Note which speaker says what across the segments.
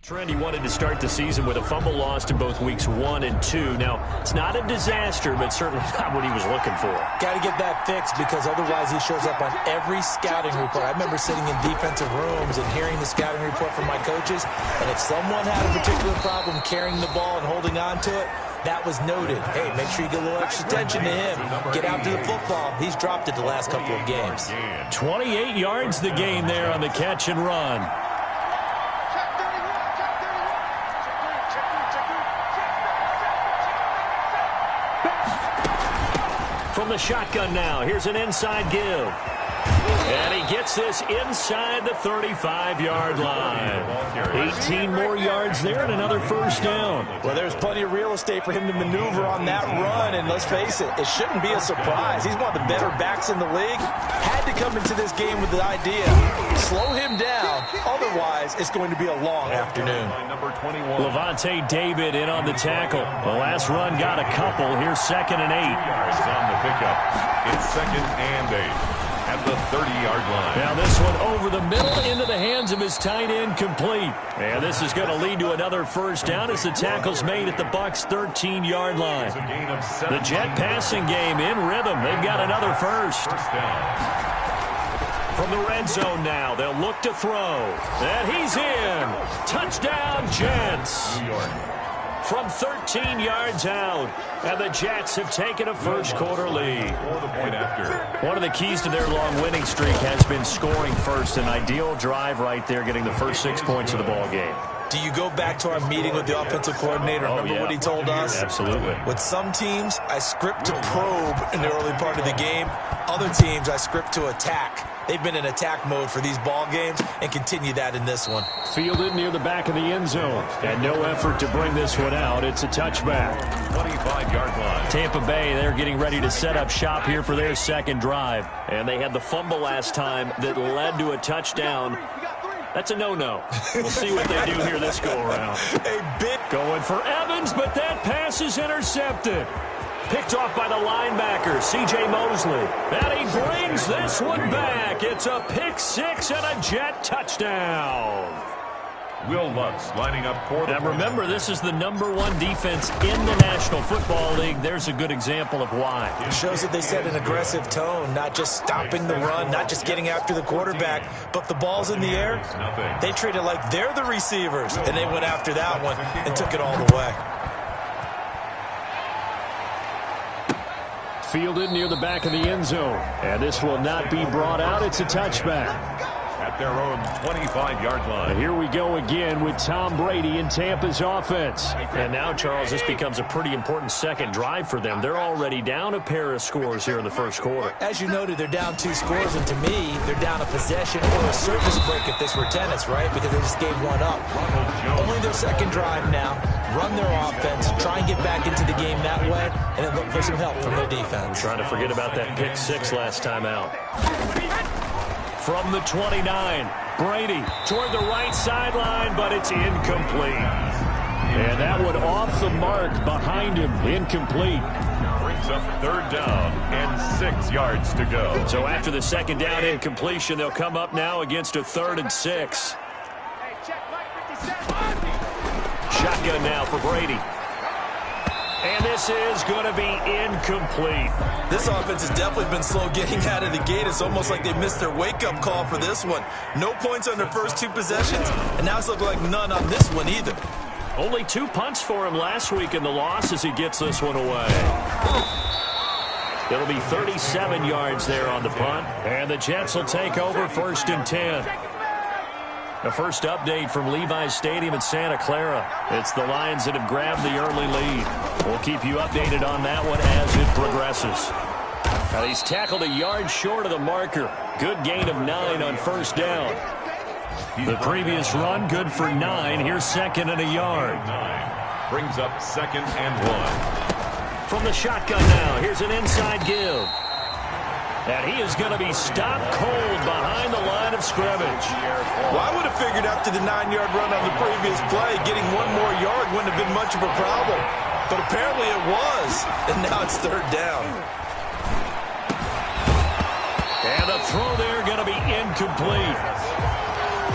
Speaker 1: Trend he wanted to start the season with a fumble lost in both weeks 1 and 2. Now, it's not a disaster, but certainly not what he was looking for.
Speaker 2: Got to get that fixed because otherwise he shows up on every scouting report. I remember sitting in defensive rooms and hearing the scouting report from my coaches, and if someone had a particular problem carrying the ball and holding on to it, that was noted. Hey, make sure you get a little extra attention to him. Get after the football. He's dropped it the last couple of games.
Speaker 1: 28 yards the gain there on the catch and run. From the shotgun now, here's an inside give. And he gets this inside the 35-yard line. 18 more yards there and another first down.
Speaker 2: Well, there's plenty of real estate for him to maneuver on that run, and let's face it, it shouldn't be a surprise. He's one of the better backs in the league. Had to come into this game with the idea, slow him down, otherwise it's going to be a long afternoon.
Speaker 1: Levante David in on the tackle. The last run got a couple. Here's 2nd and 8.
Speaker 3: Yards on the pickup. It's 2nd and 8. At the 30-yard line.
Speaker 1: Now this one over the middle into the hands of his tight end, complete. And this is going to lead to another first down as the tackle's made at the Bucs' 13-yard line. The Jet passing game in rhythm. They've got another first. From the red zone now, they'll look to throw. And he's in. Touchdown, Jets.
Speaker 3: New York.
Speaker 1: From 13 yards out, and the Jets have taken a first-quarter lead. One of the keys to their long winning streak has been scoring first. An ideal drive right there, getting the first 6 points of the ball game.
Speaker 2: Do you go back to our meeting with the offensive coordinator? Remember what he told us?
Speaker 1: Absolutely.
Speaker 2: With some teams, I script to probe in the early part of the game. Other teams, I script to attack. They've been in attack mode for these ball games and continue that in this one.
Speaker 1: Fielded near the back of the end zone. And no effort to bring this one out. It's a touchback.
Speaker 3: 25-yard line.
Speaker 1: Tampa Bay, they're getting ready to set up shop here for their second drive. And they had the fumble last time that led to a touchdown. That's a no-no. We'll see what they do here this go-around.
Speaker 2: A bit
Speaker 1: going for Evans, but that pass is intercepted. Picked off by the linebacker, C.J. Mosley. And he brings this one back. It's a pick six and a Jet touchdown.
Speaker 3: Will Lutz lining up for the...
Speaker 1: And remember, this is the #1 defense in the National Football League. There's a good example of why.
Speaker 2: It shows that they set an aggressive tone, not just stopping the run, not just getting after the quarterback, but the ball's in the air. They treat it like they're the receivers, and they went after that one and took it all the way.
Speaker 1: Fielded near the back of the end zone. And this will not be brought out. It's a touchback.
Speaker 3: At their own 25-yard line.
Speaker 1: And here we go again with Tom Brady in Tampa's offense. And now, Charles, this becomes a pretty important second drive for them. They're already down a pair of scores here in the first quarter.
Speaker 2: As you noted, they're down 2 scores, and to me, they're down a possession or a service break if this were tennis, right? Because they just gave one up. Only their second drive now. Run their offense, try and get back into the game that way, and then look for some help from their defense.
Speaker 1: Trying to forget about that pick six last time out. From the 29, Brady toward the right sideline, but it's incomplete. And that one off the mark behind him, incomplete.
Speaker 3: Brings up 3rd down and 6 yards to go.
Speaker 1: So after the second down incompletion, they'll come up now against a 3rd and 6. Shotgun now for Brady. And this is going to be incomplete.
Speaker 2: This offense has definitely been slow getting out of the gate. It's almost like they missed their wake-up call for this one. No points on their first 2 possessions, and now it's looking like none on this one either.
Speaker 1: Only 2 punts for him last week in the loss as he gets this one away. It'll be 37 yards there on the punt, and the Jets will take over 1st and 10. The first update from Levi's Stadium in Santa Clara. It's the Lions that have grabbed the early lead. We'll keep you updated on that one as it progresses. Now he's tackled a yard short of the marker. Good gain of 9 on first down. The previous run, good for 9. Here's 2nd and a yard.
Speaker 3: Brings up 2nd and 1.
Speaker 1: From the shotgun now, here's an inside give. And he is going to be stopped cold behind the line of scrimmage.
Speaker 2: Well, I would have figured after the 9-yard run on the previous play, getting 1 more yard wouldn't have been much of a problem. But apparently it was, and now it's 3rd down.
Speaker 1: And the throw there going to be incomplete.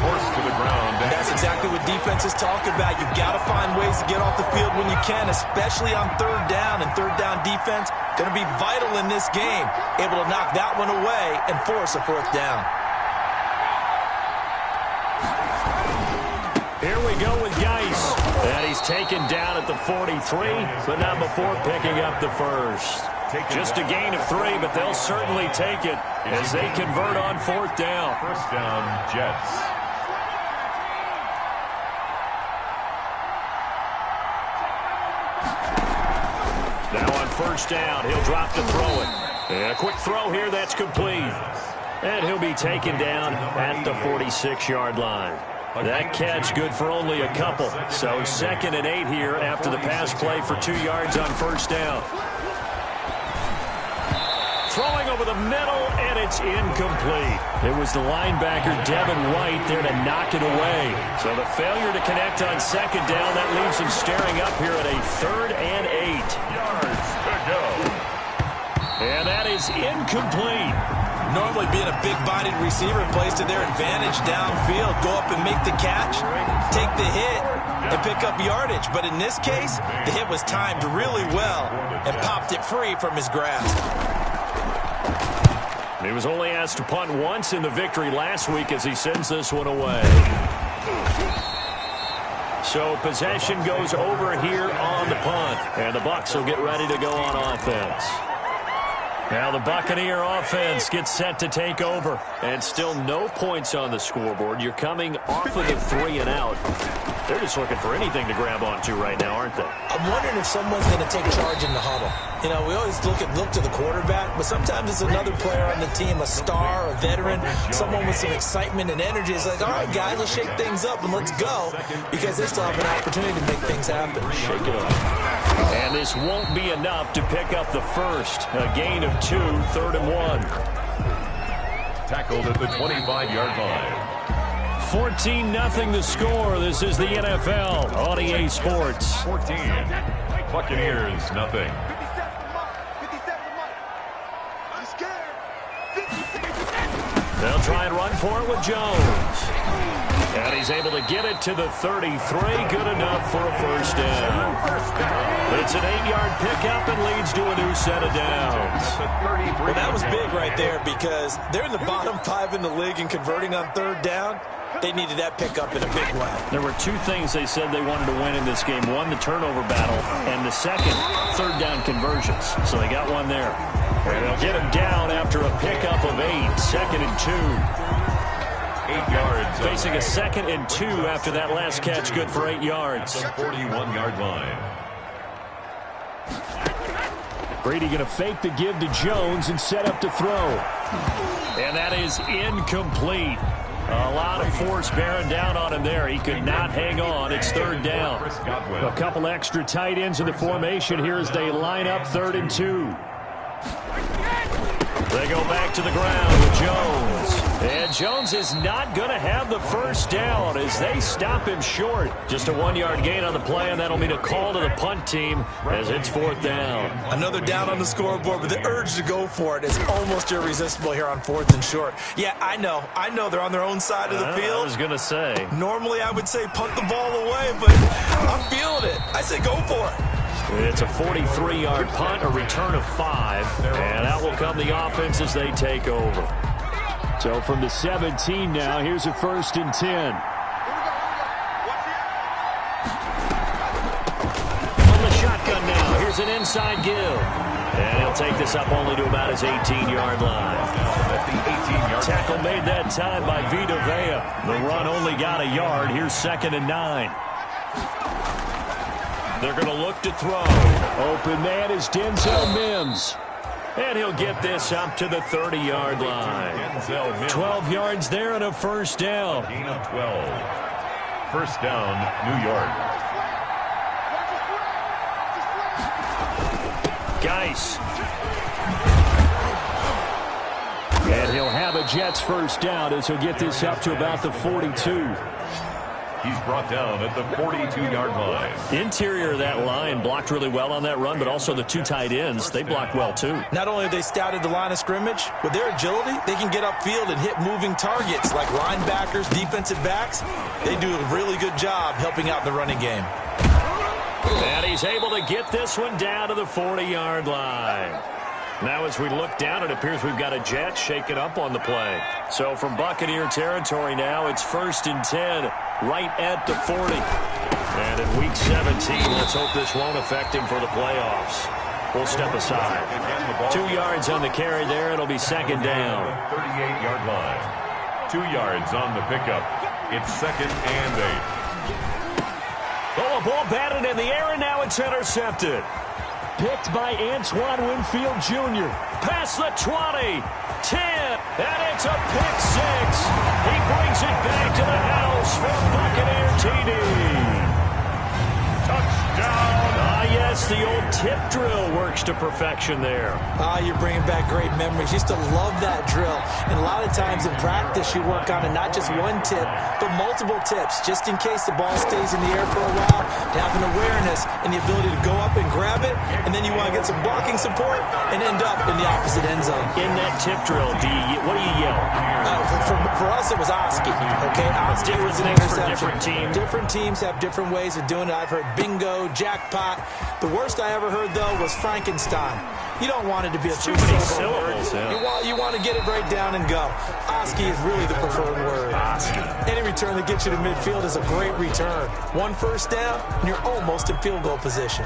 Speaker 3: forced to the ground.
Speaker 2: That's exactly what defense is talking about. You've got to find ways to get off the field when you can, especially on third down. And third down defense going to be vital in this game. Able to knock that one away and force a fourth down.
Speaker 1: Here we go with Geis. And he's taken down at the 43, but not before picking up the first. Just a gain of 3, but they'll certainly take it as they convert on fourth down.
Speaker 3: First down, Jets.
Speaker 1: Now on first down, he'll drop to throw it. And a quick throw here, that's complete. And he'll be taken down at the 46-yard line. That catch good for only a couple. So 2nd and 8 here after the pass play for 2 yards on first down. Throwing over the middle, and it's incomplete. It was the linebacker, Devin White, there to knock it away. So the failure to connect on 2nd down, that leaves him staring up here at a 3rd and 8.
Speaker 3: Yards to go.
Speaker 1: And that is incomplete.
Speaker 2: Normally being a big-bodied receiver plays to their advantage downfield. Go up and make the catch, take the hit, and pick up yardage. But in this case, the hit was timed really well and popped it free from his grasp.
Speaker 1: He was only asked to punt once in the victory last week as he sends this one away. So possession goes over here on the punt. And the Bucs will get ready to go on offense. Now the Buccaneer offense gets set to take over. And still no points on the scoreboard. You're coming off of the 3 and out. They're just looking for anything to grab onto right now, aren't they?
Speaker 2: I'm wondering if someone's going to take charge in the huddle. You know, we always look to the quarterback, but sometimes it's another player on the team, a star, a veteran, someone with some excitement and energy. It's like, all right, guys, let's shake things up and let's go, because they still have an opportunity to make things happen.
Speaker 1: Shake it up. And this won't be enough to pick up the first. A gain of 2, 3rd and 1.
Speaker 3: Tackled at the 25-yard line.
Speaker 1: 14-0 the score. This is the NFL on EA Sports.
Speaker 3: 14. Buccaneers, nothing.
Speaker 1: They'll try and run for it with Jones. And he's able to get it to the 33. Good enough for a first down. It's an 8-yard pickup and leads to a new set of downs.
Speaker 2: Well, that was big right there because they're in the bottom 5 in the league and converting on third down. They needed that pickup in a big way.
Speaker 1: There were 2 things they said they wanted to win in this game. One, the turnover battle, and the second, third down conversions. So they got one there. And they'll get him down after a pickup of 8, 2nd and 2.
Speaker 3: 8 yards.
Speaker 1: Facing a 2nd and 2 after that last catch, good for 8 yards.
Speaker 3: 41-yard line.
Speaker 1: Brady going to fake the give to Jones and set up to throw. And that is incomplete. A lot of force bearing down on him there. He could not hang on. It's 3rd down. A couple extra tight ends in the formation here as they line up 3rd and 2. They go back to the ground with Jones. And Jones is not going to have the first down as they stop him short. Just a 1-yard gain on the play, and that'll mean a call to the punt team as it's 4th down.
Speaker 2: Another down on the scoreboard, but the urge to go for it is almost irresistible here on 4th and short. Yeah, I know they're on their own side of the field.
Speaker 1: I was going to say.
Speaker 2: Normally I would say punt the ball away, but I'm feeling it. I say go for it.
Speaker 1: It's a 43-yard punt, a return of 5, and out will come the offense as they take over. So from the 17 now, here's a 1st and 10. On the shotgun now, here's an inside give. And he'll take this up only to about his 18-yard line.
Speaker 3: At the 18-yard
Speaker 1: Tackle made that time by Vita Vea. The run only got a yard. Here's 2nd and 9. They're going to look to throw. Open man is Denzel Mims. And he'll get this up to the 30-yard line. 12 yards there and a first down.
Speaker 3: Gain of 12. First down, New York.
Speaker 1: Geis. And he'll have a Jets first down as he'll get this up to about the 42.
Speaker 3: He's brought down at the 42-yard line.
Speaker 1: Interior of that line blocked really well on that run, but also the two tight ends, they blocked well too.
Speaker 2: Not only have they scouted the line of scrimmage, with their agility, they can get upfield and hit moving targets like linebackers, defensive backs. They do a really good job helping out the running game.
Speaker 1: And he's able to get this one down to the 40-yard line. Now as we look down, it appears we've got a Jet shaken up on the play. So from Buccaneer territory now, it's 1st and 10, right at the 40. And in Week 17, let's hope this won't affect him for the playoffs. We'll step aside. 2 yards on the carry there. It'll be 2nd down.
Speaker 3: 38-yard line. 2 yards on the pickup. It's 2nd and 8.
Speaker 1: Oh, a ball batted in the air, and now it's intercepted. Picked by Antoine Winfield Jr. Past the 20, 10, and it's a pick 6. He brings it back to the house for Buccaneer TD. Touchdown. Yes, the old tip drill works to perfection there.
Speaker 2: You're bringing back great memories. Used to love that drill. And a lot of times in practice, you work on it, not just one tip, but multiple tips, just in case the ball stays in the air for a while, to have an awareness and the ability to go up and grab it, and then you want to get some blocking support and end up in the opposite end zone.
Speaker 1: In that tip drill, what do you yell?
Speaker 2: For us, it was Oski. Okay, Oski was an interception. Different teams have different ways of doing it. I've heard bingo, jackpot. The worst I ever heard, though, was Frankenstein. You don't want it to be a
Speaker 1: too many syllables.
Speaker 2: You want to get it right down and go. Oski is really the preferred word.
Speaker 1: Oski.
Speaker 2: Any return that gets you to midfield is a great return. 1 first down, and you're almost in field goal position.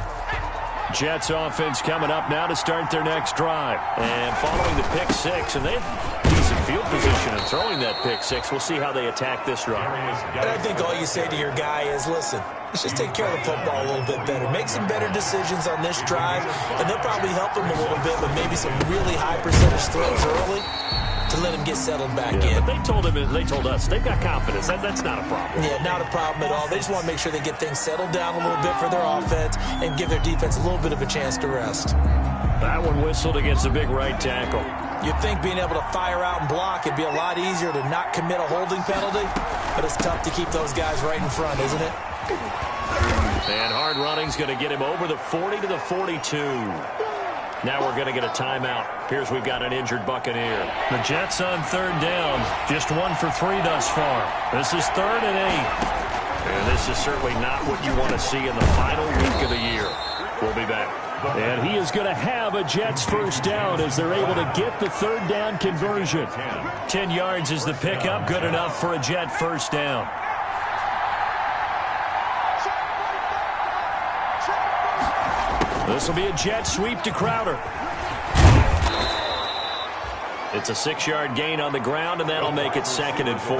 Speaker 1: Jets offense coming up now to start their next drive. And following the pick 6, and they have decent field position and throwing that pick 6. We'll see how they attack this run.
Speaker 2: And I think all you say to your guy is, listen, let's just take care of the football a little bit better. Make some better decisions on this drive, and they'll probably help him a little bit with maybe some really high percentage throws early to let him get settled back in.
Speaker 1: But they told us they've got confidence. That's not a problem.
Speaker 2: Yeah, not a problem at all. They just want to make sure they get things settled down a little bit for their offense and give their defense a little bit of a chance to rest.
Speaker 1: That one whistled against a big right tackle.
Speaker 2: You'd think being able to fire out and block, it'd be a lot easier to not commit a holding penalty, but it's tough to keep those guys right in front, isn't it?
Speaker 1: And hard running's going to get him over the 40 to the 42. Now we're going to get a timeout. Appears we've got an injured Buccaneer. The Jets on 3rd down. Just 1 for 3 thus far. This is 3rd and 8. And this is certainly not what you want to see in the final week of the year. We'll be back. And he is going to have a Jets first down as they're able to get the 3rd down conversion. 10 yards is the pickup. Good enough for a Jet first down. This will be a jet sweep to Crowder. It's a 6-yard gain on the ground, and that'll make it 2nd and 4.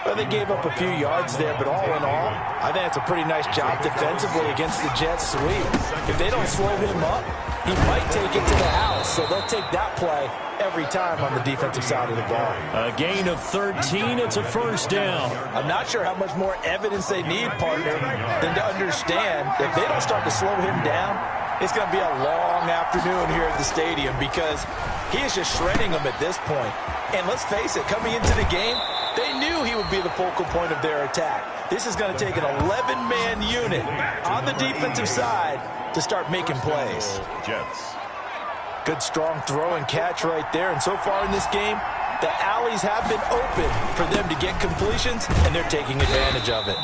Speaker 2: Well, they gave up a few yards there, but all in all, I think it's a pretty nice job defensively against the Jets sweep. If they don't slow him up, he might take it to the house, so they'll take that play every time on the defensive side of the ball.
Speaker 1: A gain of 13, it's a first down.
Speaker 2: I'm not sure how much more evidence they need, partner, than to understand if they don't start to slow him down, it's going to be a long afternoon here at the stadium because he is just shredding them at this point. And let's face it, coming into the game, they knew he would be the focal point of their attack. This is going to take an 11-man unit on the defensive side to start making plays.
Speaker 3: Jets.
Speaker 2: Good strong throw and catch right there. And so far in this game, the alleys have been open for them to get completions, and they're taking advantage of it.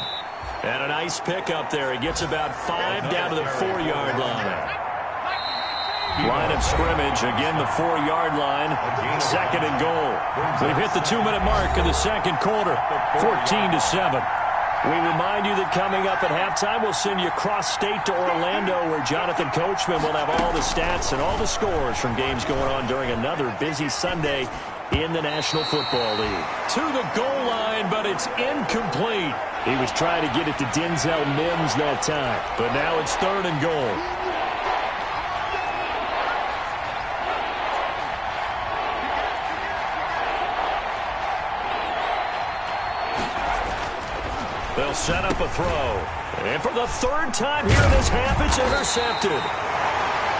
Speaker 1: And a nice pickup there. He gets about 5 down to the 4-yard line. Line of scrimmage, again the 4-yard line, 2nd and goal. We've hit the 2-minute mark of the second quarter, 14-7. We remind you that coming up at halftime, we'll send you cross-state to Orlando, where Jonathan Coachman will have all the stats and all the scores from games going on during another busy Sunday in the National Football League. To the goal line, but it's incomplete. He was trying to get it to Denzel Mims that time, but now it's 3rd and goal. They'll set up a throw. And for the 3rd time here in this half, it's intercepted.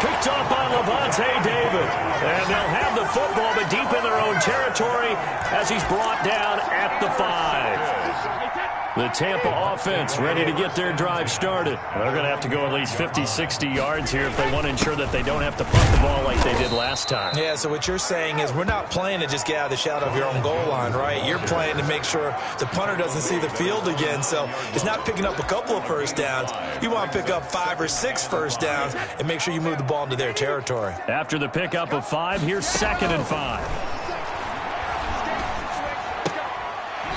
Speaker 1: Picked up by Levante David. And they'll have the football, but deep in their own territory as he's brought down at the 5. The Tampa offense ready to get their drive started. They're going to have to go at least 50, 60 yards here if they want to ensure that they don't have to punt the ball like they did last time.
Speaker 2: Yeah, so what you're saying is we're not playing to just get out of the shadow of your own goal line, right? You're playing to make sure the punter doesn't see the field again. So it's not picking up a couple of first downs. You want to pick up 5 or 6 first downs and make sure you move the ball into their territory.
Speaker 1: After the pickup of 5, here's 2nd and 5.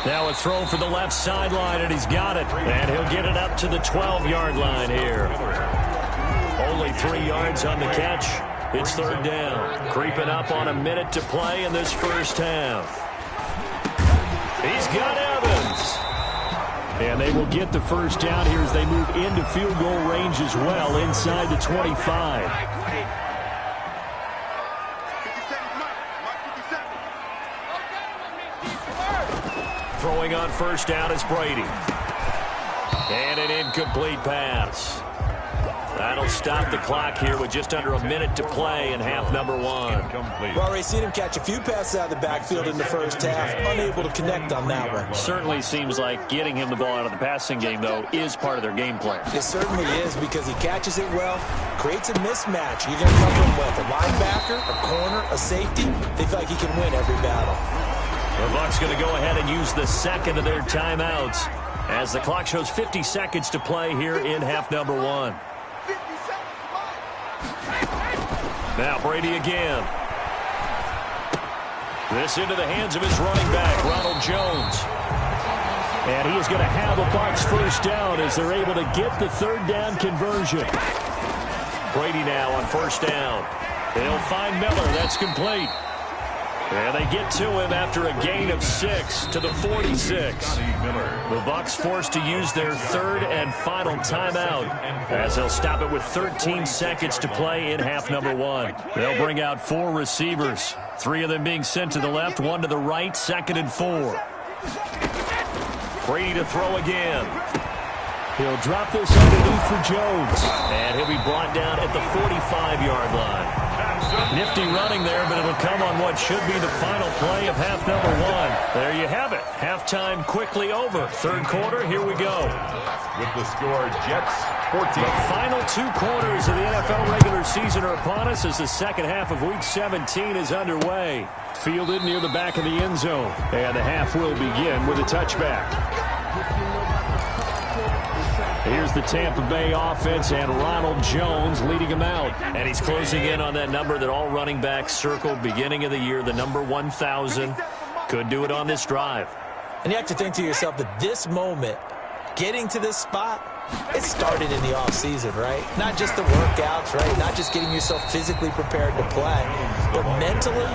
Speaker 1: Now a throw for the left sideline, and he's got it. And he'll get it up to the 12-yard line here. Only 3 yards on the catch. It's 3rd down. Creeping up on a minute to play in this first half. He's got Evans. And they will get the first down here as they move into field goal range as well, inside the 25. Throwing on first down is Brady. And an incomplete pass. That'll stop the clock here with just under a minute to play in half number 1.
Speaker 2: Well, already seen him catch a few passes out of the backfield in the first half. Unable to connect on that one.
Speaker 1: Certainly seems like getting him the ball out of the passing game, though, is part of their game plan.
Speaker 2: It certainly is because he catches it well, creates a mismatch. You're going to cover him with a linebacker, a corner, a safety. They feel like he can win every battle.
Speaker 1: The Bucs going to go ahead and use the second of their timeouts as the clock shows 50 seconds to play here in half number 1. Now Brady again. This into the hands of his running back, Ronald Jones. And he is going to have a Bucs first down as they're able to get the 3rd down conversion. Brady now on first down. They'll find Miller. That's complete. And they get to him after a gain of 6 to the 46. The Bucs forced to use their 3rd and final timeout as they'll stop it with 13 seconds to play in half number 1. They'll bring out 4 receivers, 3 of them being sent to the left, 1 to the right, 2nd and 4. Brady to throw again. He'll drop this underneath for Jones. And he'll be brought down at the 45-yard line. Nifty running there, but it'll come on what should be the final play of half number 1. There you have it. Halftime quickly over. 3rd quarter, here we go.
Speaker 3: With the score, Jets 14.
Speaker 1: The final 2 quarters of the NFL regular season are upon us as the second half of Week 17 is underway. Fielded near the back of the end zone. And the half will begin with a touchback. Here's the Tampa Bay offense and Ronald Jones leading him out. And he's closing in on that number that all running backs circled beginning of the year, the number 1,000. Could do it on this drive.
Speaker 2: And you have to think to yourself that this moment, getting to this spot, it started in the offseason, right? Not just the workouts, right? Not just getting yourself physically prepared to play, but mentally,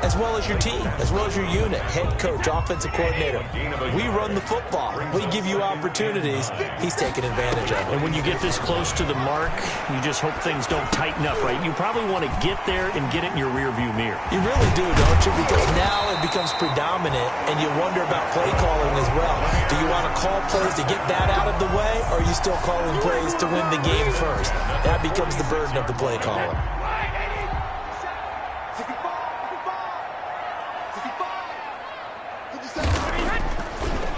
Speaker 2: as well as your team, as well as your unit, head coach, offensive coordinator. We run the football. We give you opportunities. He's taking advantage of it.
Speaker 1: And when you get this close to the mark, you just hope things don't tighten up, right? You probably want to get there and get it in your rearview mirror.
Speaker 2: You really do, don't you? Because now it becomes predominant, and you wonder about play calling as well. Do you want to call plays to get that out of the way, or are you still calling plays to win the game first? That becomes the burden of the play caller.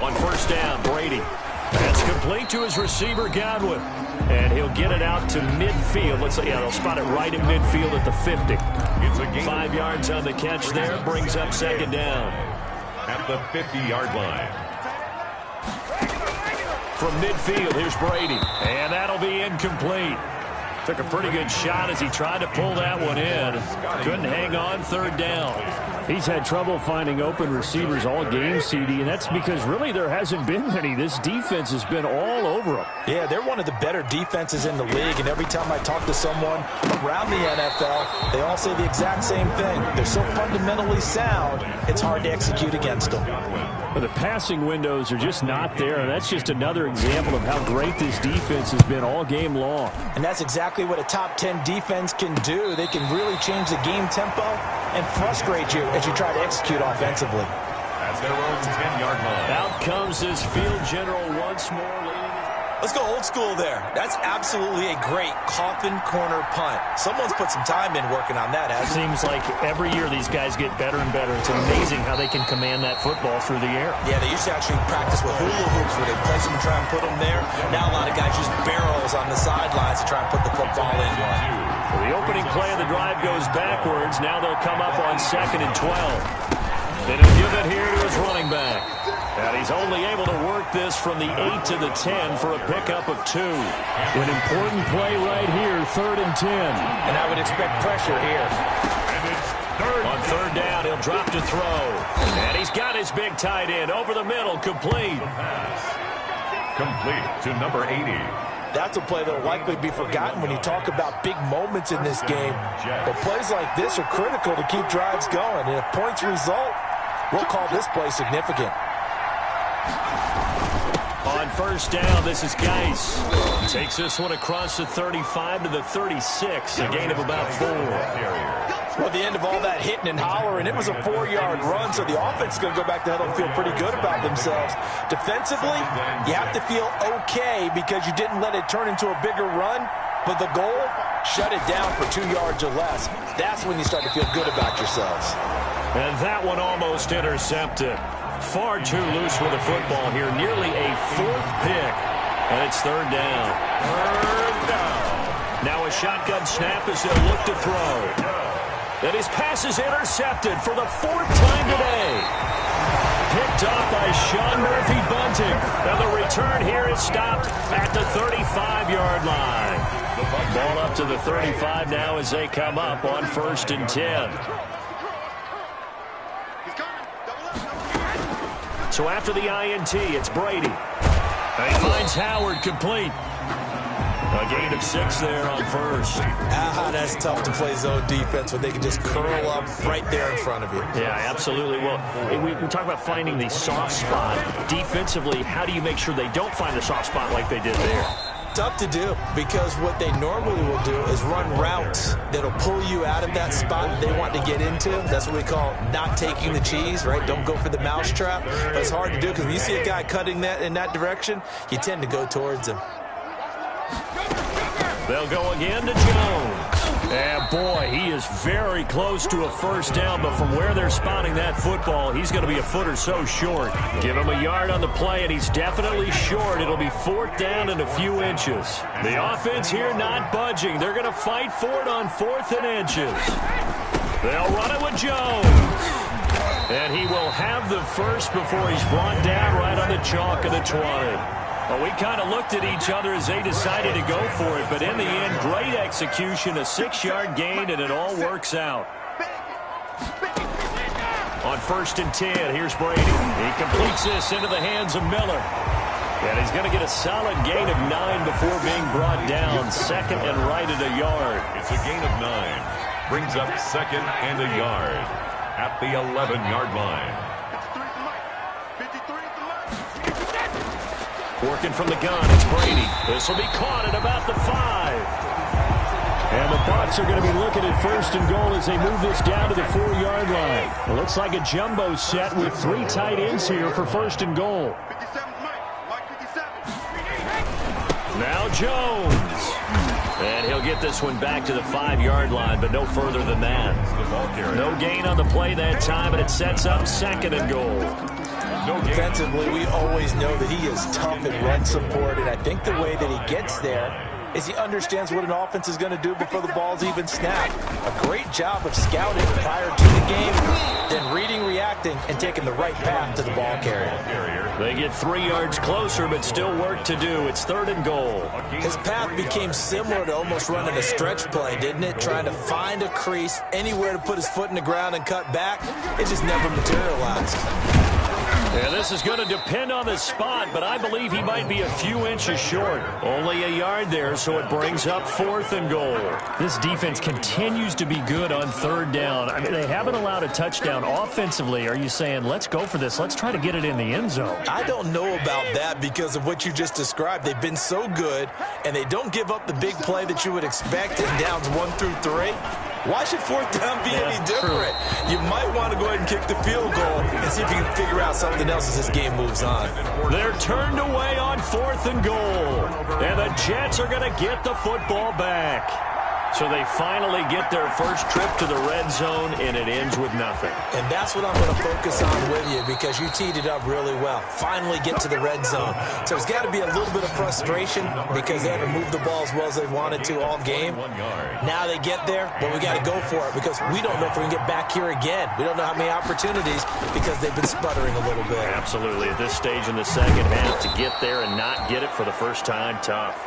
Speaker 1: On first down, Brady. That's complete to his receiver, Godwin. And he'll get it out to midfield. They'll spot it right at midfield at the 50. 5 yards on the catch there. Brings up 2nd down.
Speaker 3: At the 50-yard line.
Speaker 1: From midfield, here's Brady. And that'll be incomplete. Took a pretty good shot as he tried to pull that one in. Couldn't hang on, 3rd down. He's had trouble finding open receivers all game, CD, and that's because really there hasn't been many. This defense has been all over them.
Speaker 2: Yeah, they're one of the better defenses in the league, and every time I talk to someone around the NFL, they all say the exact same thing. They're so fundamentally sound, it's hard to execute against them.
Speaker 1: But the passing windows are just not there, and that's just another example of how great this defense has been all game long.
Speaker 2: And that's exactly what a top 10 defense can do. They can really change the game tempo and frustrate you as you try to execute offensively.
Speaker 3: At their own 10-yard line.
Speaker 1: Out comes his field general once more leading.
Speaker 2: Let's go old school there. That's absolutely a great coffin corner punt. Someone's put some time in working on that, hasn't it?
Speaker 1: Seems like every year these guys get better and better. It's amazing how they can command that football through the air.
Speaker 2: Yeah, they used to actually practice with hula hoops where they place them and try and put them there. Now a lot of guys use barrels on the sidelines to try and put the football in one.
Speaker 1: Well, the opening play of the drive goes backwards. Now they'll come up on 2nd and 12. And he'll give it here to his running back. And he's only able to work this from the 8 to the 10 for a pickup of 2. An important play right here, 3rd and 10.
Speaker 2: And I would expect pressure here.
Speaker 3: And it's third.
Speaker 1: On 3rd down, he'll drop to throw. And he's got his big tight end over the middle, complete.
Speaker 3: Complete to number 80.
Speaker 2: That's a play that will likely be forgotten when you talk about big moments in this game. But plays like this are critical to keep drives going. And if points result, we'll call this play significant.
Speaker 1: On 1st down, this is Geis. Takes this one across the 35 to the 36, a gain of about 4.
Speaker 2: Well, at the end of all that hitting and hollering, it was a 4-yard run, so the offense is going to go back to huddle and feel pretty good about themselves. Defensively, you have to feel okay because you didn't let it turn into a bigger run, but the goal, shut it down for 2 yards or less. That's when you start to feel good about yourselves.
Speaker 1: And that one almost intercepted. Far too loose with the football here. Nearly a 4th pick. And it's 3rd down. 3rd down. Now a shotgun snap as they'll look to throw. And his pass is intercepted for the 4th time today. Picked off by Sean Murphy-Bunting. And the return here is stopped at the 35-yard line. Ball up to the 35 now as they come up on 1st and 10. So after the INT, it's Brady. And he finds Howard complete. A gain of 6 there on 1st.
Speaker 2: That's tough to play zone defense when they can just curl up right there in front of you.
Speaker 1: Yeah, absolutely. Well, we talk about finding the soft spot. Defensively, how do you make sure they don't find the soft spot like they did there?
Speaker 2: Tough to do because what they normally will do is run routes that'll pull you out of that spot that they want to get into. That's what we call not taking the cheese, right? Don't go for the mousetrap. But it's hard to do because when you see a guy cutting that in that direction, you tend to go towards him.
Speaker 1: They'll go again to Jones. And boy, he is very close to a 1st down, but from where they're spotting that football, he's going to be a foot or so short. Give him a yard on the play, and he's definitely short. It'll be 4th down and a few inches. The offense here not budging. They're going to fight for it on 4th and inches. They'll run it with Jones. And he will have the first before he's brought down right on the chalk of the 20. Well, we kind of looked at each other as they decided to go for it, but in the end, great execution, a 6-yard gain, and it all works out. On 1st and 10, here's Brady. He completes this into the hands of Miller. And he's going to get a solid gain of 9 before being brought down. 2nd and right at a yard.
Speaker 3: It's a gain of 9. Brings up 2nd and a yard at the 11-yard line.
Speaker 1: Working from the gun, it's Brady. This will be caught at about the 5. And the Bucs are going to be looking at 1st and goal as they move this down to the 4-yard line. It looks like a jumbo set with 3 tight ends here for 1st and goal. Now Jones. And he'll get this one back to the 5-yard line, but no further than that. No gain on the play that time, and it sets up 2nd and goal.
Speaker 2: Defensively, we always know that he is tough in run support, and I think the way that he gets there is he understands what an offense is going to do before the ball's even snapped. A great job of scouting prior to the game, then reading, reacting, and taking the right path to the ball carrier.
Speaker 1: They get 3 yards closer, but still work to do. It's 3rd and goal.
Speaker 2: His path became similar to almost running a stretch play, didn't it? Trying to find a crease, anywhere to put his foot in the ground and cut back. It just never materialized.
Speaker 1: And this is going to depend on the spot, but I believe he might be a few inches short. Only a yard there, so it brings up 4th and goal. This defense continues to be good on 3rd down. I mean, they haven't allowed a touchdown. Offensively, are you saying, let's go for this, let's try to get it in the end zone?
Speaker 2: I don't know about that because of what you just described. They've been so good, and they don't give up the big play that you would expect in downs 1 through 3. Why should fourth down be any different? You might want to go ahead and kick the field goal and see if you can figure out something else as this game moves on.
Speaker 1: They're turned away on 4th and goal. And the Jets are going to get the football back. So they finally get their first trip to the red zone, and it ends with nothing.
Speaker 2: And that's what I'm going to focus on with you, because you teed it up really well. Finally get to the red zone. So there's got to be a little bit of frustration because they haven't moved the ball as well as they wanted to all game. Now they get there, but we got to go for it because we don't know if we can get back here again. We don't know how many opportunities because they've been sputtering a little bit.
Speaker 1: Absolutely. At this stage in the second half, to get there and not get it for the first time, tough.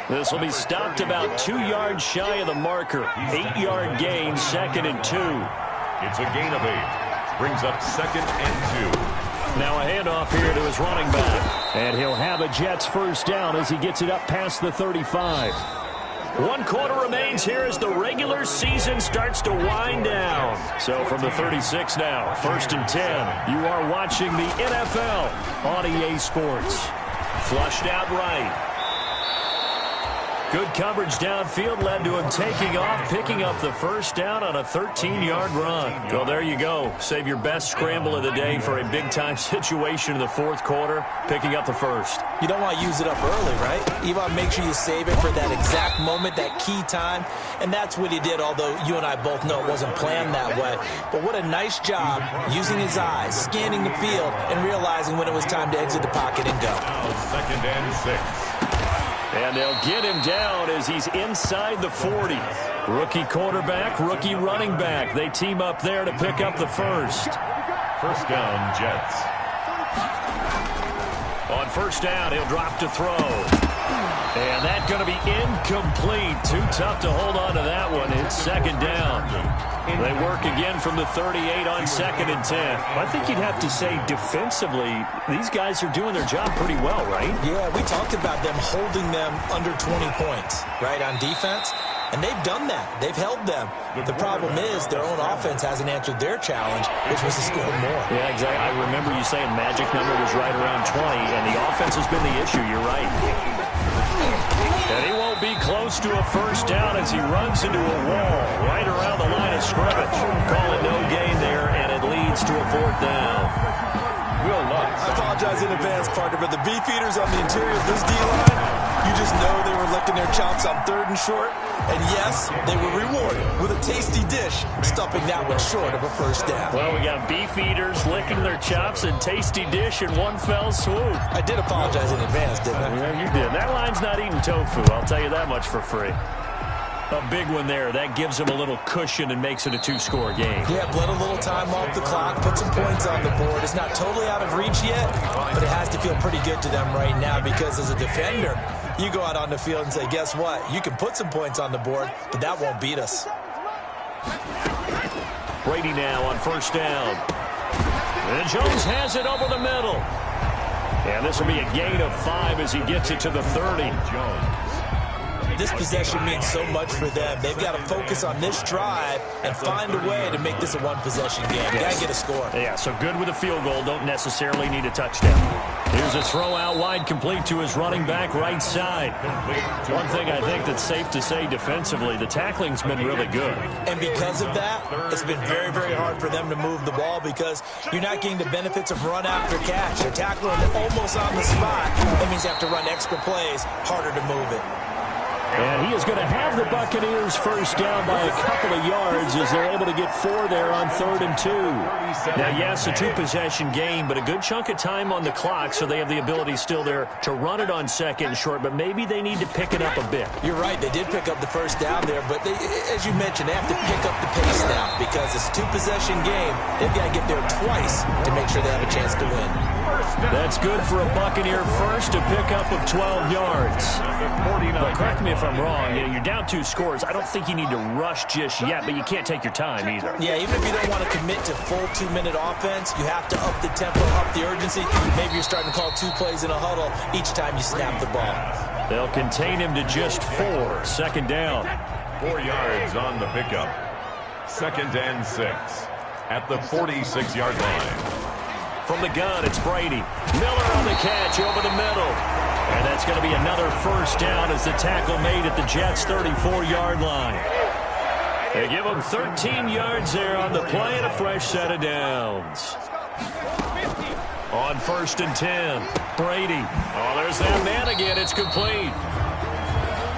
Speaker 1: This will be stopped about 2 yards shy of the marker. 8-yard gain, 2nd and 2.
Speaker 3: It's a gain of 8. Brings up 2nd and 2.
Speaker 1: Now a handoff here to his running back. And he'll have a Jets first down as he gets it up past the 35. 1 quarter remains here as the regular season starts to wind down. So from the 36 now, 1st and 10. You are watching the NFL on EA Sports. Flushed out right. Good coverage downfield led to him taking off, picking up the first down on a 13-yard run. Well, there you go. Save your best scramble of the day for a big-time situation in the 4th quarter, picking up the first.
Speaker 2: You don't want to use it up early, right? You want to make sure you save it for that exact moment, that key time. And that's what he did, although you and I both know it wasn't planned that way. But what a nice job using his eyes, scanning the field, and realizing when it was time to exit the pocket and go.
Speaker 3: Now 2nd and 6.
Speaker 1: And they'll get him down as he's inside the 40. Rookie quarterback, rookie running back. They team up there to pick up the first.
Speaker 3: First down, Jets.
Speaker 1: On first down, he'll drop to throw. And that's going to be incomplete. Too tough to hold on to that one. It's 2nd down. They work again from the 38 on 2nd and 10. I think you'd have to say defensively, these guys are doing their job pretty well, right?
Speaker 2: Yeah, we talked about them holding them under 20 points, right, on defense. And they've done that. They've held them. The problem is their own offense hasn't answered their challenge, which was to score more.
Speaker 1: Yeah, exactly. I remember you saying magic number was right around 20, and the offense has been the issue. You're right. And he won't be close to a first down as he runs into a wall right around the line of scrimmage. Call it no gain there, and it leads to a 4th down.
Speaker 3: Will Lutz.
Speaker 2: I apologize in advance, partner, but the beefeaters on the interior of this D-line, you just know they were licking their chops on 3rd and short. And yes, they were rewarded with a tasty dish, stuffing that one short of a first down.
Speaker 1: Well, we got beefeaters licking their chops and tasty dish in one fell swoop.
Speaker 2: I did apologize in advance, didn't I?
Speaker 1: Yeah, you did. That line's not eating tofu, I'll tell you that much for free. A big one there. That gives them a little cushion and makes it a 2-score game.
Speaker 2: Yeah, bled a little time off the clock, put some points on the board. It's not totally out of reach yet, but it has to feel pretty good to them right now because as a defender, you go out on the field and say, guess what? You can put some points on the board, but that won't beat us.
Speaker 1: Brady now on first down. And Jones has it over the middle. And this will be a gain of 5 as he gets it to the 30.
Speaker 3: Jones.
Speaker 2: This possession means so much for them. They've got to focus on this drive and find a way to make this a one-possession game. You got to get a score.
Speaker 1: Yeah, so good with a field goal. Don't necessarily need a touchdown. Here's a throw out wide complete to his running back right side. One thing I think that's safe to say defensively, the tackling's been really good.
Speaker 2: And because of that, it's been very, very hard for them to move the ball because you're not getting the benefits of run after catch. They're tackling almost on the spot. That means you have to run extra plays, harder to move it.
Speaker 1: And he is going to have the Buccaneers first down by a couple of yards as they're able to get 4 there on 3rd and 2. Now, yes, a 2-possession game, but a good chunk of time on the clock, so they have the ability still there to run it on 2nd and short, but maybe they need to pick it up a bit.
Speaker 2: You're right. They did pick up the first down there, but they, as you mentioned, they have to pick up the pace now because it's a 2-possession game. They've got to get there twice to make sure they have a chance to win.
Speaker 1: That's good for a Buccaneer first, a pickup of 12 yards. But correct me if I'm wrong. You're down 2 scores. I don't think you need to rush just yet, but you can't take your time either.
Speaker 2: Yeah, even if you don't want to commit to full 2-minute offense, you have to up the tempo, up the urgency. Maybe you're starting to call 2 plays in a huddle each time you snap the ball.
Speaker 1: They'll contain him to just 4. 2nd down.
Speaker 3: 4 yards on the pickup. 2nd and 6 at the 46-yard line.
Speaker 1: From the gun, it's Brady. Miller on the catch over the middle. And that's going to be another first down as the tackle made at the Jets' 34-yard line. They give him 13 yards there on the play and a fresh set of downs. On 1st and 10, Brady. Oh, there's that man again. It's complete.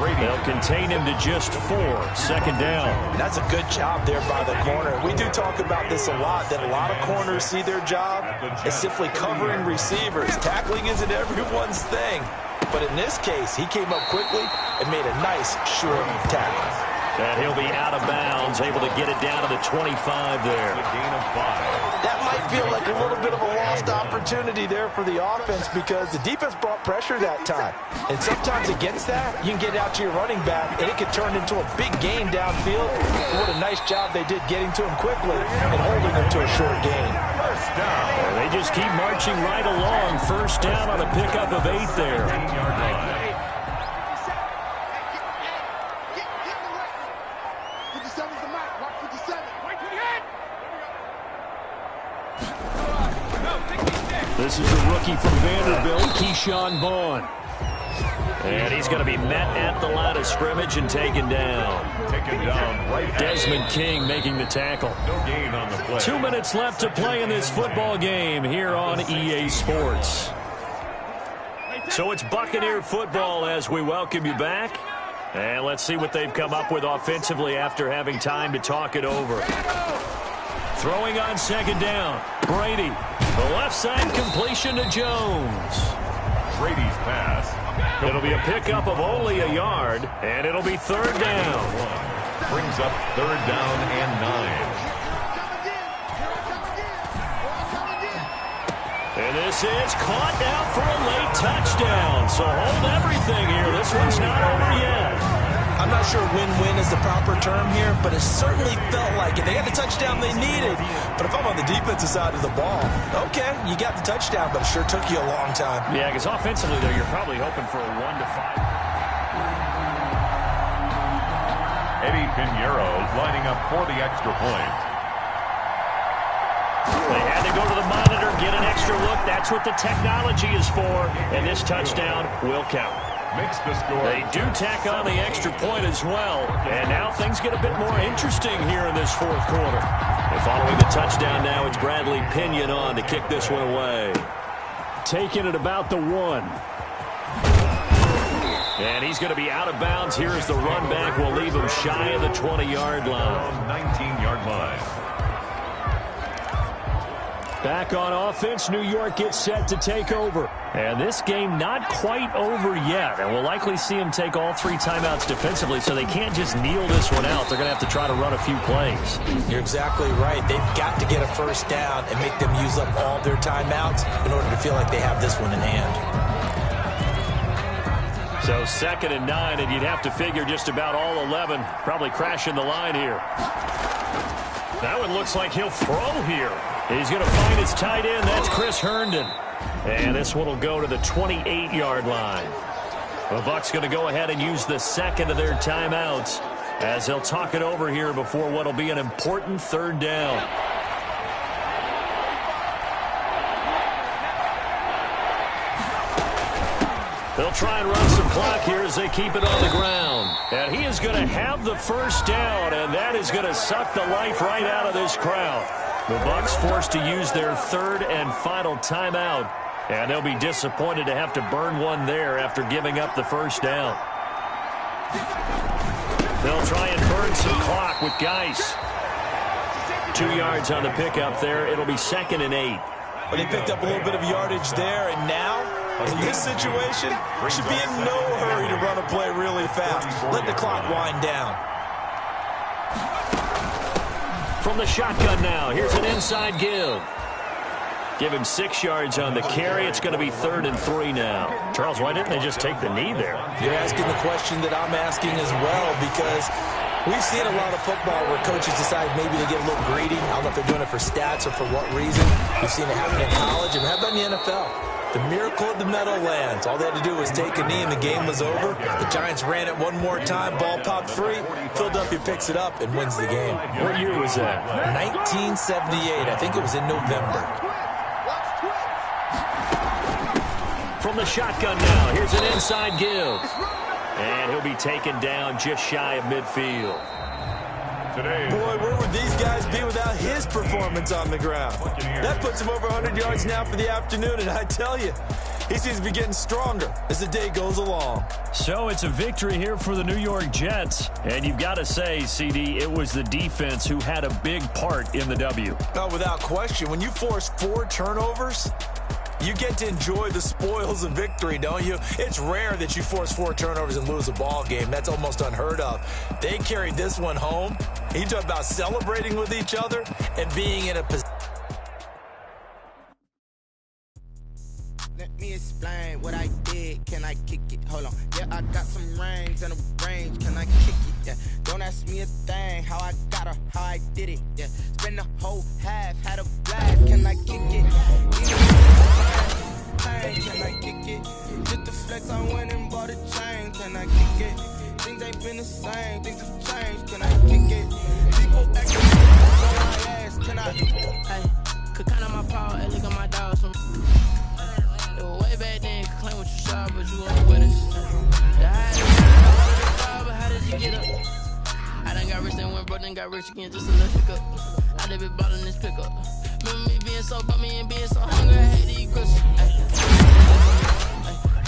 Speaker 1: They'll contain him to just 4. 2nd down.
Speaker 2: That's a good job there by the corner. We do talk about this a lot, that a lot of corners see their job as simply covering receivers. Tackling isn't everyone's thing. But in this case, he came up quickly and made a nice, short tackle.
Speaker 1: And he'll be out of bounds, able to get it down to the 25 there.
Speaker 3: A gain of 5.
Speaker 2: That might feel like a little bit of a lost opportunity there for the offense because the defense brought pressure that time. And sometimes against that, you can get out to your running back, and it can turn into a big gain downfield. What a nice job they did getting to him quickly and holding him to a short gain.
Speaker 3: First down.
Speaker 1: They just keep marching right along. 1st down on a pickup of 8 there.
Speaker 3: 15-yard line.
Speaker 1: This is the rookie from Vanderbilt, Keyshawn Vaughn. And he's going to be met at the line of scrimmage and taken down.
Speaker 3: Taken down right.
Speaker 1: Desmond King making the tackle.
Speaker 3: No gain on the play.
Speaker 1: 2 minutes left to play in this football game here on EA Sports. So it's Buccaneer football as we welcome you back. And let's see what they've come up with offensively after having time to talk it over. Throwing on 2nd down, Brady. The left side completion to Jones.
Speaker 3: Brady's pass.
Speaker 1: It'll be a pickup of only a yard, and it'll be 3rd down.
Speaker 3: Brings up 3rd down and 9.
Speaker 1: And this is caught now for a late touchdown. So hold everything here. This one's not over yet.
Speaker 2: I'm not sure win-win is the proper term here, but it certainly felt like it. They got the touchdown they needed. But if I'm on the defensive side of the ball, okay, you got the touchdown, but it sure took you a long time.
Speaker 1: Yeah, because offensively, though, you're probably hoping for a 1-5.
Speaker 3: Eddie Pinheiro lining up for the extra point.
Speaker 1: They had to go to the monitor, get an extra look. That's what the technology is for. And this touchdown will count.
Speaker 3: Makes the score.
Speaker 1: They do tack on the extra point as well. And now things get a bit more interesting here in this 4th quarter. And following the touchdown now, it's Bradley Pinion on to kick this one away. Taking it about the 1. And he's going to be out of bounds here as the run back will leave him shy of the 20-yard line.
Speaker 3: 19-yard line.
Speaker 1: Back on offense, New York gets set to take over. And this game not quite over yet. And we'll likely see them take all 3 timeouts defensively, so they can't just kneel this one out. They're going to have to try to run a few plays.
Speaker 2: You're exactly right. They've got to get a 1st down and make them use up all their timeouts in order to feel like they have this one in hand.
Speaker 1: So 2nd and 9, and you'd have to figure just about all 11 probably crashing the line here. That one looks like he'll throw here. He's going to find his tight end. That's Chris Herndon. And this one will go to the 28-yard line. The Bucs going to go ahead and use the 2nd of their timeouts as they'll talk it over here before what will be an important 3rd down. They'll try and run some clock here as they keep it on the ground. And he is going to have the 1st down, and that is going to suck the life right out of this crowd. The Bucs forced to use their 3rd and final timeout, and they'll be disappointed to have to burn one there after giving up the 1st down. They'll try and burn some clock with Geis. 2 yards on the pickup there. It'll be 2nd and 8.
Speaker 2: Well, they picked up a little bit of yardage there, and now, in this situation, should be in no hurry to run a play really fast. Let the clock wind down.
Speaker 1: From the shotgun now, here's an inside give. Give him 6 yards on the carry. It's going to be 3rd and 3 now. Charles, why didn't they just take the knee there?
Speaker 2: You're asking the question that I'm asking as well, because we've seen a lot of football where coaches decide maybe to get a little greedy. I don't know if they're doing it for stats or for what reason. We've seen it happen in college, and how about in the NFL? The miracle of the Meadowlands. All they had to do was take a knee and the game was over. The Giants ran it one more time. Ball popped free. Philadelphia picks it up and wins the game.
Speaker 1: What year was that?
Speaker 2: 1978. I think it was in November.
Speaker 1: From the shotgun now, here's an inside give. And he'll be taken down just shy of midfield.
Speaker 3: Today,
Speaker 2: Boy, where would these guys be without his performance on the ground? That puts him over 100 yards now for the afternoon, and I tell you, he seems to be getting stronger as the day goes along.
Speaker 1: So it's a victory here for the New York Jets. And you've got to say, CD, it was the defense who had a big part in the W.
Speaker 2: Oh, without question. When you force 4 turnovers, you get to enjoy the spoils of victory, don't you? It's rare that you force 4 turnovers and lose a ball game. That's almost unheard of. They carried this one home. You talk about celebrating with each other and being in a position.
Speaker 4: Let me explain what I did. Can I kick it? Hold on. Yeah, I got some rings and a range. Can I kick it? Yeah. Don't ask me a thing. How I got her, how I did it. Yeah. Spend the whole half, had a blast. Can I kick it? Can I kick it? Just the flex, I went and bought a chain. Can I kick it? Things ain't been the same. Things have changed. Can I kick it? People acting so I ask. Can I?
Speaker 5: Hey, could count on my power and look at my dogs. Way back then, could claim what you saw, but you weren't with us. The highest, but how did you get up? I done got rich and went broke, then got rich again, just a little hiccup. I done been ballin' this pickup. Remember me being so bummy and being so hungry, I hate to eat crisps.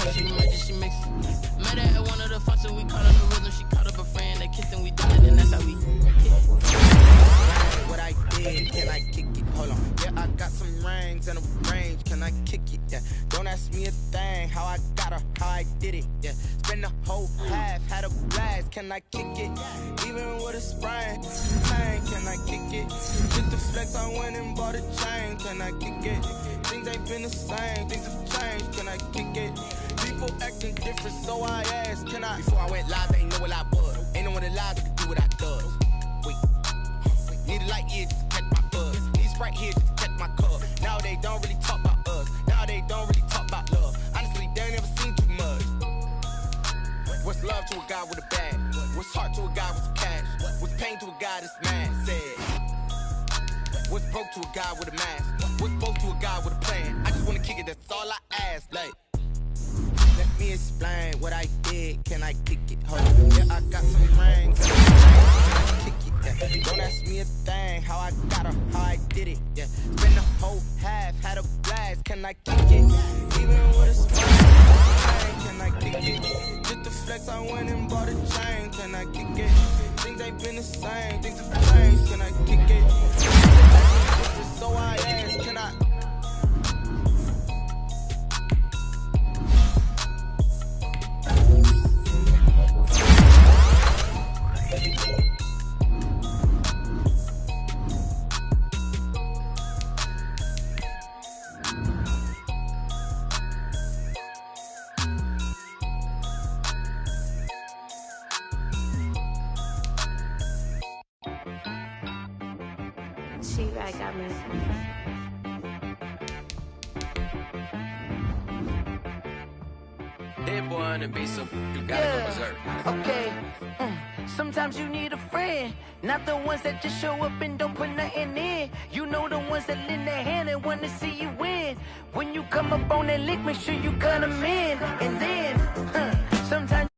Speaker 5: Hey, she make it, she mix it. Met her at one of the functions, we caught up the rhythm, she caught up a friend, they kissed and we did it, and that's how we kick.
Speaker 4: What I did, can I kick it? Hold on. Yeah, I got some rings and a range. Can I kick it? Yeah. Don't ask me a thing. How I got her, how I did it. Yeah. Spend the whole half, had a blast. Can I kick it? Even with a sprain. Can I kick it? Just the flex, I went and bought a chain. Can I kick it? Things ain't been the same. Things have changed. Can I kick it? People acting different, so I asked. Can I? Before I went live, they ain't know what I was. Ain't no one alive that could do what I does. Wait. Need a light here just to catch my buzz. Need Sprite here just to catch my cup. Now they don't really talk about us. Now they don't really talk about love. Honestly, they ain't never seen too much. What's love to a guy with a bag? What's heart to a guy with some cash? What's pain to a guy that's mad? Said. What's broke to a guy with a mask? What's both to a guy with a plan? I just wanna kick it, that's all I ask. Like, let me explain what I did. Can I kick it? Hold on. Yeah, I got some rings. Can I kick it? Yeah. Don't ask me a thing. How I got her, how I did it. Yeah. Spend the whole half, had a blast. Can I kick it? Even with a sprain. Can I kick it? Just the flex, I went and bought a chain. Can I kick it? Things ain't been the same. Things have changed. Can I kick it? So I ask, can I?
Speaker 6: She right got me.
Speaker 5: That boy on the beat, so you gotta go berserk.
Speaker 7: Okay. Sometimes you need a friend, not the ones that just show up and don't put nothing in. You know the ones that lend their hand and want to see you win. When you come up on that lick, make sure you cut them in. And then, sometimes.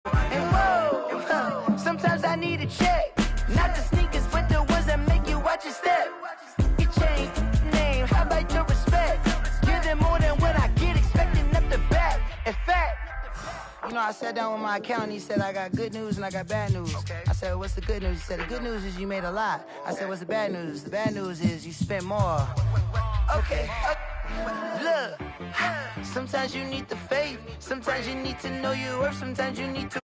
Speaker 7: And whoa, sometimes I need a check. Not the sneakers, but the ones that make you watch your step. Your chain, name, how about your respect? Give them more than what I get, expecting up the back. In fact, you know, I sat down with my accountant. He said, I got good news and I got bad news. Okay. I said, what's the good news? He said, the good news is you made a lot. I said, what's the bad news? The bad news is you spent more. Okay. Look, sometimes you need the faith. Sometimes you need to know your worth. Sometimes you need to